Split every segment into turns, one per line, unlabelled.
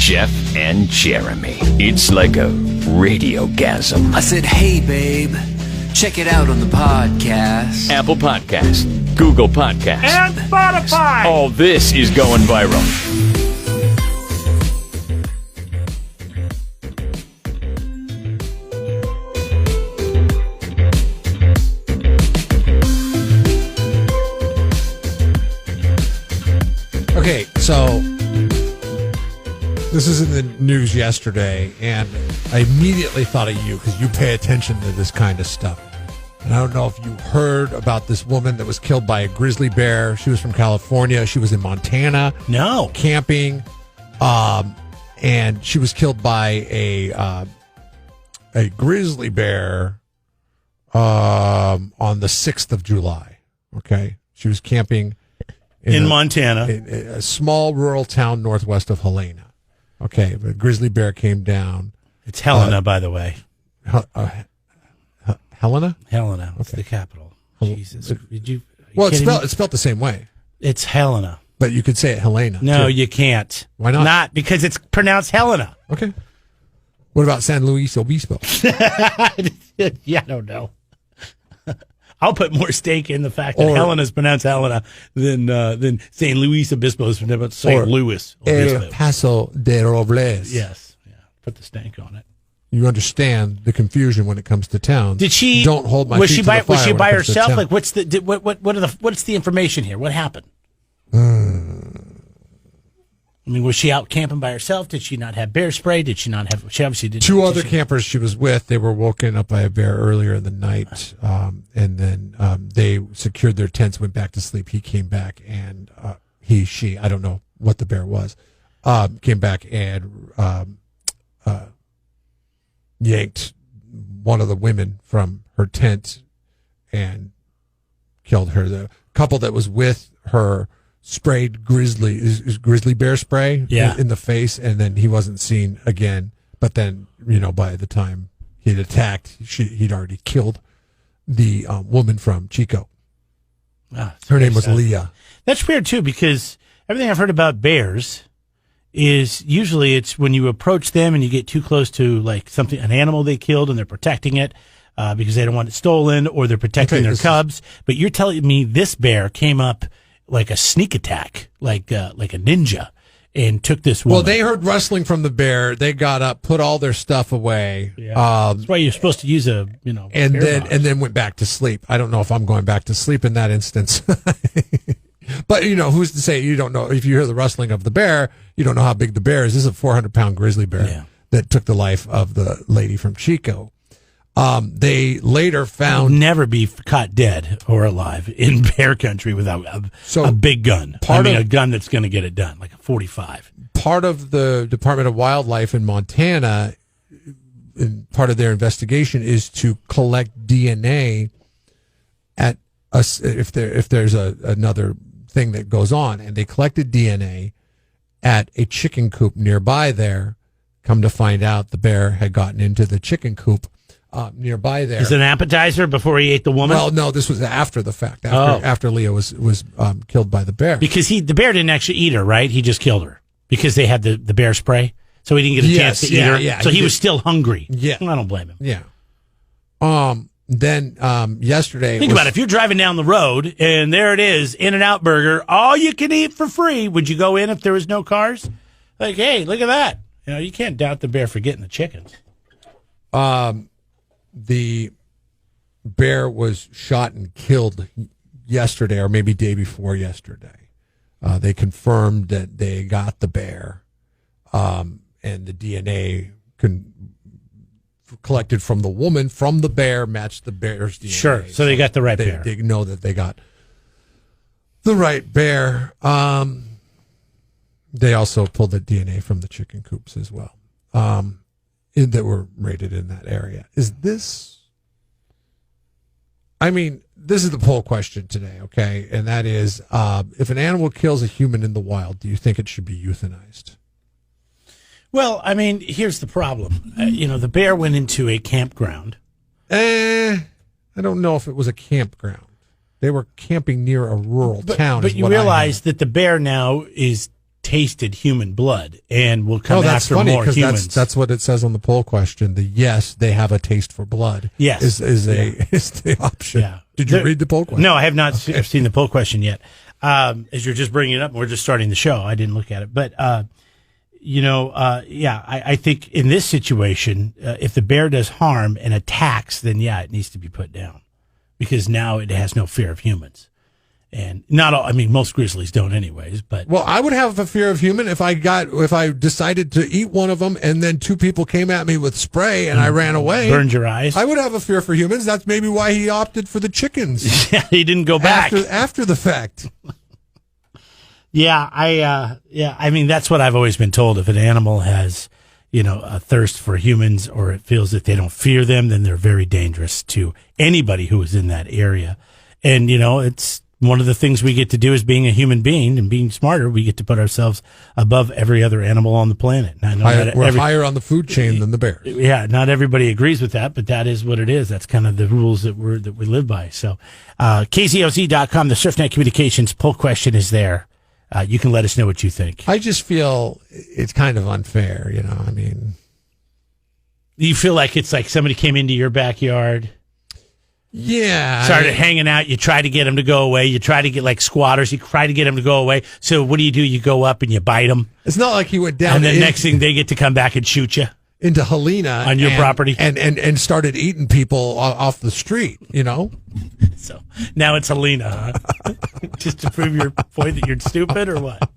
Jeff and Jeremy. It's like a radiogasm.
I said, hey, babe, check it out on the podcast.
Apple Podcast, Google Podcast,
And Spotify.
all this is going viral.
Okay, so this is in the news yesterday, and I immediately thought of you because you pay attention to this kind of stuff. And I don't know if you heard about this woman that was killed by a grizzly bear. She was from California. She was in Montana.
No.
Camping. And she was killed by a grizzly bear on the 6th of July. Okay. She was camping
In Montana.
in a small rural town northwest of Helena. Okay. The grizzly bear came down.
It's Helena, by the way.
Helena?
Helena. It's the capital. Jesus. Did you? Are you kidding me?
It's spelled the same way,
It's Helena.
but you could say it Helena.
No,
too.
you can't.
Why not?
Not because it's pronounced Helena.
Okay. What about San Luis Obispo?
Yeah, I don't know. I'll put more stake in the fact that
Or-
Helena's pronounced Helena than St. Luis Obispo is pronounced St.
Or
Louis
El
Obispo.
Paso de Robles.
Yes. Yeah. Put the stank on it.
You understand the confusion when it comes to towns.
Did she?
Don't hold my
Was
feet
she
to
by?
the fire
Was she
when it
by
comes to
herself?
town.
Like, what's the what's the information here? What happened? I mean, was she out camping by herself? Did she not have bear spray? Did she not have? She obviously didn't.
Two
did
other
she-
campers she was with, they were woken up by a bear earlier in the night, and then they secured their tents, went back to sleep. He came back, and she, I don't know what the bear was, came back and yanked one of the women from her tent and killed her. The couple that was with her sprayed grizzly bear spray in the face, and then he wasn't seen again. But then, by the time he'd attacked, he'd already killed the woman from Chico.
Ah, it's
Her
very
name was
sad.
Leah.
That's weird too, because everything I've heard about bears is usually it's when you approach them and you get too close to like an animal they killed and they're protecting it because they don't want it stolen, or they're protecting their cubs. But you're telling me this bear came up like a sneak attack, like a ninja, and took this woman.
Well, they heard rustling from the bear. They got up, put all their stuff away.
Yeah. That's why you're supposed to use a
and
bear
then went back to sleep. I don't know if I'm going back to sleep in that instance. But, who's to say? You don't know. If you hear the rustling of the bear, you don't know how big the bear is. This is a 400-pound grizzly bear that took the life of the lady from Chico. They later found...
never be caught dead or alive in bear country without a big gun. A gun that's going to get it done, like a 45.
Part of the Department of Wildlife in Montana, and part of their investigation is to collect DNA at if there's another thing that goes on, and they collected DNA at a chicken coop nearby there. Come to find out, the bear had gotten into the chicken coop nearby there.
Is it an appetizer before he ate the woman?
Well, no, this was after the fact. After Leah was killed by the bear.
Because the bear didn't actually eat her, right? He just killed her because they had the bear spray, so he didn't get a chance to eat her.
Yeah,
so he was still hungry.
Yeah,
I don't blame him.
Yeah. Then yesterday,
Think about it. If you're driving down the road and there it is, In-N-Out Burger, all you can eat for free, would you go in if there was no cars? Like, hey, look at that. You can't doubt the bear for getting the chickens.
The bear was shot and killed yesterday, or maybe day before yesterday. They confirmed that they got the bear, and the DNA collected from the woman from the bear matched the bear's DNA.
Sure, so they got the right bear.
They know that they got the right bear. They also pulled the DNA from the chicken coops as well, that were raided in that area. Is this? I mean, this is the poll question today, okay? And that is, if an animal kills a human in the wild, do you think it should be euthanized?
Well, I mean, here's the problem. The bear went into a campground.
I don't know if it was a campground. They were camping near a rural town.
But you realize that the bear now is tasted human blood and will come
Oh, that's
after
funny
more
because
humans.
that's what it says on the poll question. The yes, they have a taste for blood.
Yes.
is the option.
Yeah.
Did you read the poll question?
No, I have not seen the poll question yet. As you're just bringing it up, we're just starting the show. I didn't look at it, but I think in this situation, if the bear does harm and attacks, then yeah, it needs to be put down because now it has no fear of humans. And not all, I mean, most grizzlies don't anyways, but.
Well, I would have a fear of human if I decided to eat one of them and then two people came at me with spray and I ran away.
Burned your eyes.
I would have a fear for humans. That's maybe why he opted for the chickens.
Yeah, he didn't go back.
After the fact.
Yeah, I mean, that's what I've always been told. If an animal has, a thirst for humans or it feels that they don't fear them, then they're very dangerous to anybody who is in that area. And, it's one of the things we get to do as being a human being and being smarter. We get to put ourselves above every other animal on the planet. And I know
we're higher on the food chain than the bears.
Yeah, not everybody agrees with that, but that is what it is. That's kind of the rules that we live by. So, KZOZ.com, the SurfNet Communications poll question is there. You can let us know what you think.
I just feel it's kind of unfair, I mean.
You feel like it's like somebody came into your backyard.
Yeah.
Started hanging out. You try to get them to go away. You try to get like squatters. You try to get them to go away. So what do? You go up and you bite them.
It's not like he went down.
And the next thing they get to come back and shoot you.
Into Helena.
On your property.
And started eating people off the street,
So now it's Helena, huh? Just to prove your point that you're stupid or what?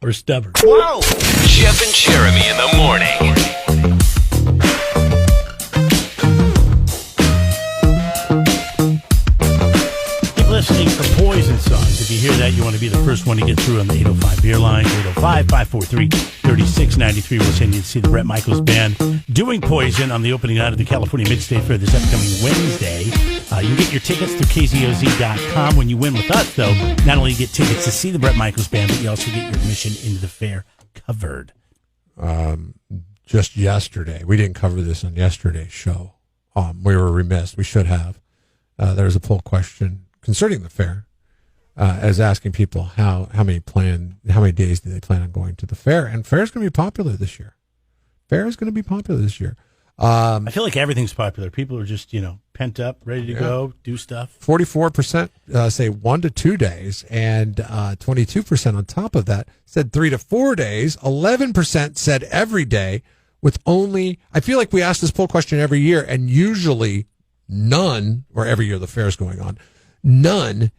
Or stubborn.
Whoa! Jeff and Jeremy in the morning.
Listening for Poison songs. If you hear that, you want to be the first one to get through on the 805 beer line. 805-543-3693. We'll send you to see the Bret Michaels Band doing Poison on the opening night of the California Mid-State Fair this upcoming Wednesday. You can get your tickets through KZOZ.com. When you win with us, though, not only you get tickets to see the Bret Michaels Band, but you also get your admission into the fair covered.
Just yesterday, we didn't cover this on yesterday's show. We were remiss. We should have. There was a poll question concerning the fair, as asking people how many days do they plan on going to the fair, and fair is going to be popular this year.
I feel like everything's popular. People are just pent up, ready to go, do stuff.
44% say 1 to 2 days, and 22% on top of that said 3 to 4 days. 11% said every day. I feel like we ask this poll question every year, and usually none, or every year the fair is going on. None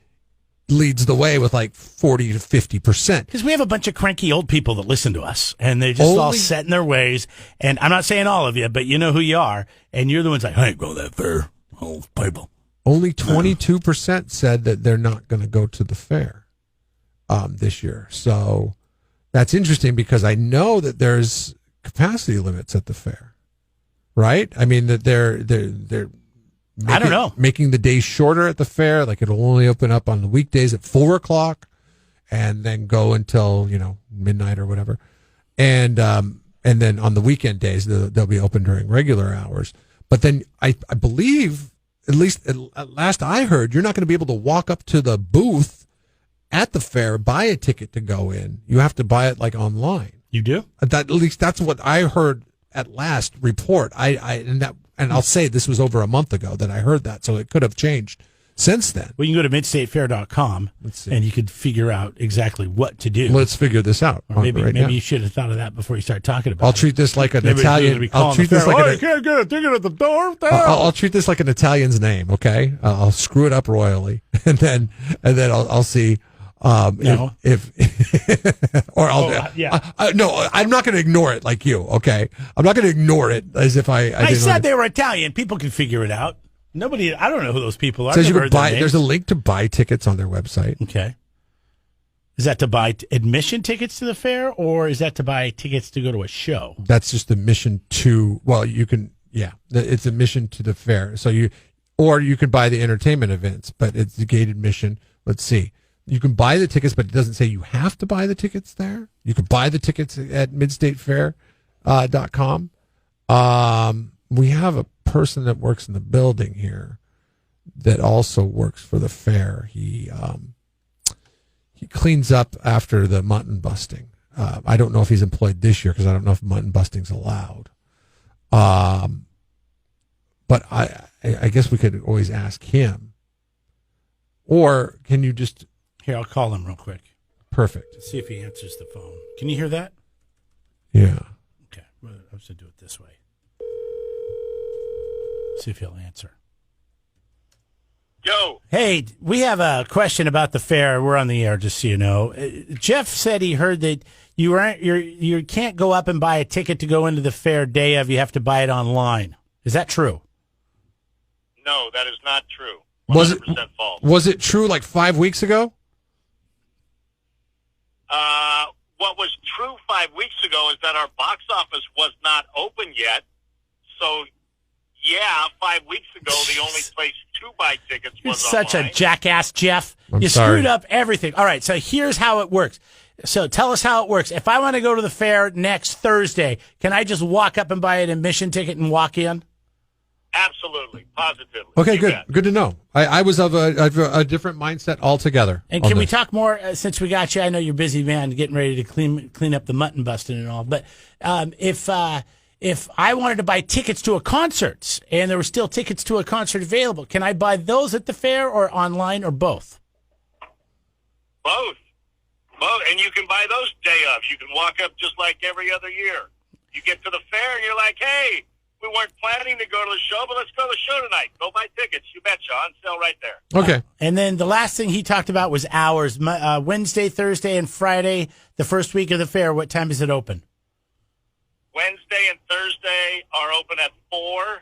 leads the way with like 40 to 50%.
Because we have a bunch of cranky old people that listen to us, and they're just all set in their ways. And I'm not saying all of you, but you know who you are. And you're the ones like, I ain't go to that fair. Old people.
Only 22% said that they're not going to go to the fair this year. So that's interesting because I know that there's capacity limits at the fair, right? I mean, that they're
I don't know.
Making the days shorter at the fair, like it'll only open up on the weekdays at 4:00 and then go until, midnight or whatever. And then on the weekend days, they'll be open during regular hours. But then I believe, at least at last I heard, you're not going to be able to walk up to the booth at the fair, buy a ticket to go in. You have to buy it like online.
You do?
At least that's what I heard at last report. And I'll say this was over a month ago that I heard that, so it could have changed since then.
Well, you can go to midstatefair.com and you could figure out exactly what to do.
Let's figure this out.
Or maybe you should have thought of that before you start talking about it.
I'll treat this like an Italian.
I'll treat this like you can't get a ticket at the door.
I'll treat this like an Italian's name. Okay, I'll screw it up royally, and then I'll see. No, I'm not going to ignore it like you. Okay, I'm not going to ignore it as if I
said they were Italian. People can figure it out. Nobody, I don't know who those people are.
Says you can buy. There's a link to buy tickets on their website.
Okay, is that to buy admission tickets to the fair, or is that to buy tickets to go to a show?
That's just admission to. Well, you can. Yeah, it's admission to the fair. So you can buy the entertainment events, but it's the gate admission. Let's see. You can buy the tickets, but it doesn't say you have to buy the tickets there. You can buy the tickets at midstatefair.com. We have a person that works in the building here that also works for the fair. He cleans up after the mutton busting. I don't know if he's employed this year because I don't know if mutton busting's allowed. But I guess we could always ask him. Or can you just...
Here, I'll call him real quick.
Perfect.
Let's see if he answers the phone. Can you hear that?
Yeah.
Okay. Well, I was going to do it this way. See if he'll answer.
Yo.
Hey, we have a question about the fair. We're on the air, just so you know. Jeff said he heard that you can't go up and buy a ticket to go into the fair day of. You have to buy it online. Is that true?
No, that is not true. 100%
Was it
false.
Was it true like 5 weeks ago?
What was true 5 weeks ago is that our box office was not open yet. So, yeah, 5 weeks ago, the only place to buy tickets
You're
was
such
online.
a jackass, Jeff. You
sorry.
screwed up everything. All right, so here's how it works. So tell us how it works. If I want to go to the fair next Thursday, can I just walk up and buy an admission ticket and walk in?
Absolutely, positively.
Okay,
You
good.
bet.
Good to know. I was of a different mindset altogether.
And
on
can we
this.
talk more, since we got you? I know you're busy, man, getting ready to clean up the mutton busting and all. But if I wanted to buy tickets to a concert and there were still tickets to a concert available, can I buy those at the fair or online or both?
Both. And you can buy those day of. You can walk up just like every other year. You get to the fair and you're like, hey, we weren't planning to go to the show, but let's go to the show tonight. Go buy tickets. You betcha. On sale right there.
Okay.
And then the last thing he talked about was hours. Wednesday, Thursday, and Friday, the first week of the fair. What time is it open?
Wednesday and Thursday are open at 4.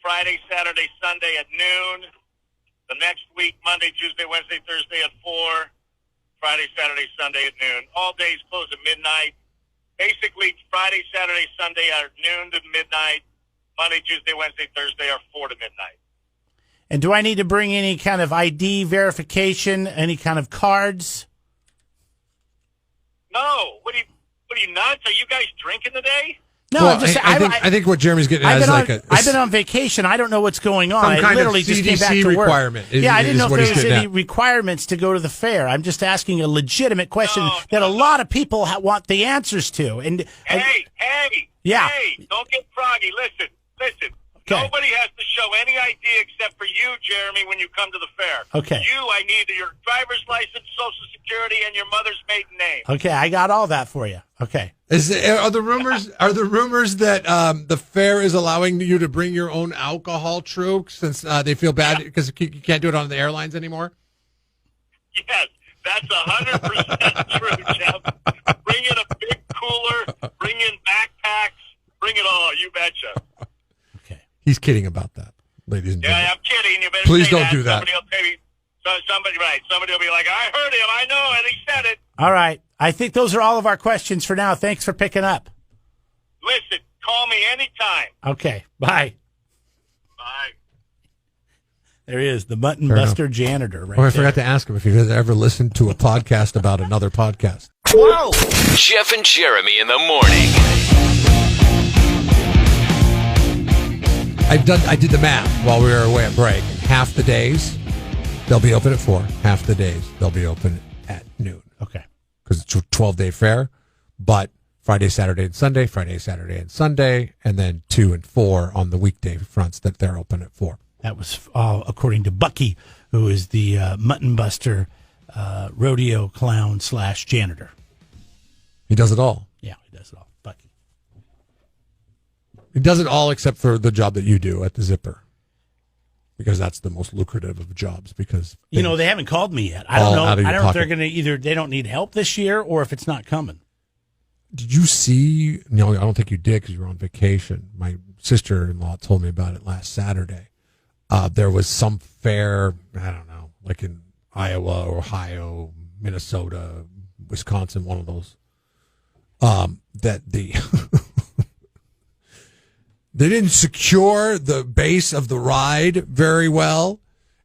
Friday, Saturday, Sunday at noon. The next week, Monday, Tuesday, Wednesday, Thursday at 4. Friday, Saturday, Sunday at noon. All days close at midnight. Basically, Friday, Saturday, Sunday are noon to midnight. Monday, Tuesday, Wednesday, Thursday are 4 to midnight.
And do I need to bring any kind of ID verification, any kind of cards?
No. What are you nuts? Are you guys drinking today?
No,
Well,
I'm just
I think what Jeremy's getting at is like
I've been on vacation. I don't know what's going on.
Some
I
kind of
literally just came back
CDC
to work.
requirement is-
Yeah, I didn't
is
know if
what
there
he's
was
getting
any
at.
requirements to go to the fair. I'm just asking a legitimate question
No,
that a
no.
lot of people want the answers to. And
Hey,
Yeah.
hey, don't get froggy. Listen.
Okay.
Nobody has to show any ID except for you, Jeremy, when you come to the fair.
Okay.
I need your driver's license, Social Security, and your mother's maiden name.
okay, I got all that for you. Okay.
Are the rumors that the fair is allowing you to bring your own alcohol true since they feel bad because you can't do it on the airlines anymore?
Yes, that's 100% true, Jeff. Bring in a big cooler, bring in backpacks, bring it all. You betcha.
Okay.
He's kidding about that, ladies and gentlemen.
Yeah, I'm kidding. You better
Please
say
don't
that.
do that.
Somebody will be like, I heard him. I know, and he said it.
All right. I think those are all of our questions for now. Thanks for picking up.
Listen, call me anytime.
Okay. Bye.
Bye.
There he is, the Mutton
Fair
Buster janitor right
Oh, I
there.
forgot to ask him if he's ever listened to a podcast about another podcast.
Whoa! Jeff and Jeremy in the morning.
I did the math while we were away at break. Half the days, they'll be open at 4. Half the days, they'll be open at noon.
Okay.
Because it's a 12-day fair, but Friday, Saturday, and Sunday, Friday, Saturday, and Sunday, and then 2 and 4 on the weekday fronts that they're open at 4.
That was all according to Bucky, who is the Mutton Buster rodeo clown / janitor.
He does it all.
Yeah, he does it all. Bucky.
He does it all except for the job that you do at the Zipper. Because that's the most lucrative of jobs. Because
They haven't called me yet. I don't
All
know.
out of
I
your
don't know if they're
pocket.
going to either. They don't need help this year, or if it's not coming.
Did you see? No, I don't think you did because you were on vacation. My sister-in-law told me about it last Saturday. There was some fair, I don't know, like in Iowa, Ohio, Minnesota, Wisconsin, one of those. That the they didn't secure the base of the ride very well.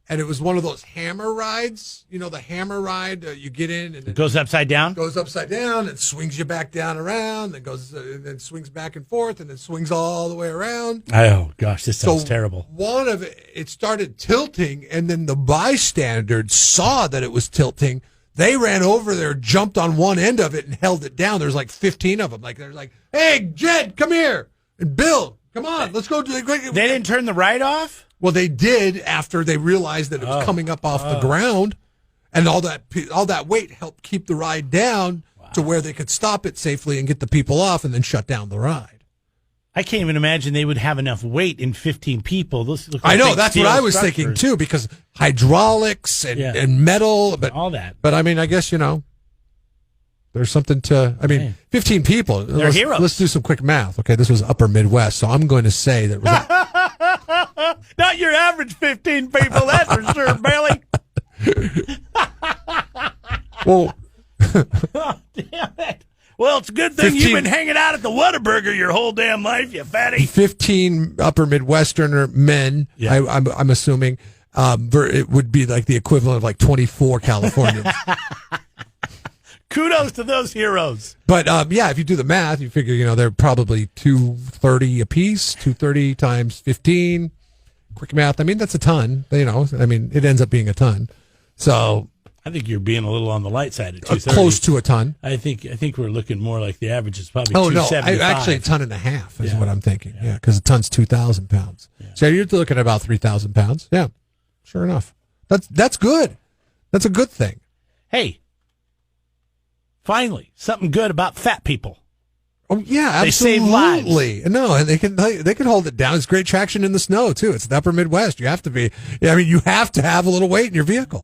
And it was one of those hammer rides, the hammer ride. You get in and
It goes upside down.
goes upside down and swings you back down around, then goes and then swings back and forth, and then swings all the way around.
Oh gosh, this sounds terrible.
One of it started tilting, and then the bystanders saw that it was tilting. They ran over there, jumped on one end of it, and held it down. There's like 15 of them. Like they're like, "Hey, Jed, come here, and Bill, come on, let's go." They
didn't turn the ride off.
Well, they did after they realized that it was coming up off the ground, and all that weight helped keep the ride down to where they could stop it safely and get the people off, and then shut down the ride.
I can't even imagine they would have enough weight in 15 people. Those look like
I know,
big
that's what
steel
I was
structures.
thinking too, because hydraulics and metal, but
all that.
But I mean, I guess there's something to. I mean, 15 people.
They're heroes.
Let's do some quick math. Okay, this was Upper Midwest, so I'm going to say that.
Not your average 15 people, that's for sure, Bailey.
Well,
oh, damn it. Well, it's a good thing
15
you've been hanging out at the Whataburger your whole damn life, you fatty.
15 Upper Midwesterner men.
Yeah.
I'm assuming it would be like the equivalent of like 24 Californians.
Kudos to those heroes.
But if you do the math, you figure they're probably 230 apiece. 230 times 15. Quick math. I mean, that's a ton. I mean, it ends up being a ton. So
I think you're being a little on the light side at 230.
close to a ton.
I think we're looking more like the average is probably
Oh no,
275.
actually a ton and a half is what I'm thinking. Yeah, because a ton's 2,000 pounds. Yeah. So you're looking at about 3,000 pounds. Yeah, sure enough. That's good. That's a good thing.
Hey, finally, something good about fat people.
Oh yeah,
They save
absolutely.
lives.
No, and they can hold it down. It's great traction in the snow too. It's the Upper Midwest. You have to be. I mean, you have to have a little weight in your vehicle.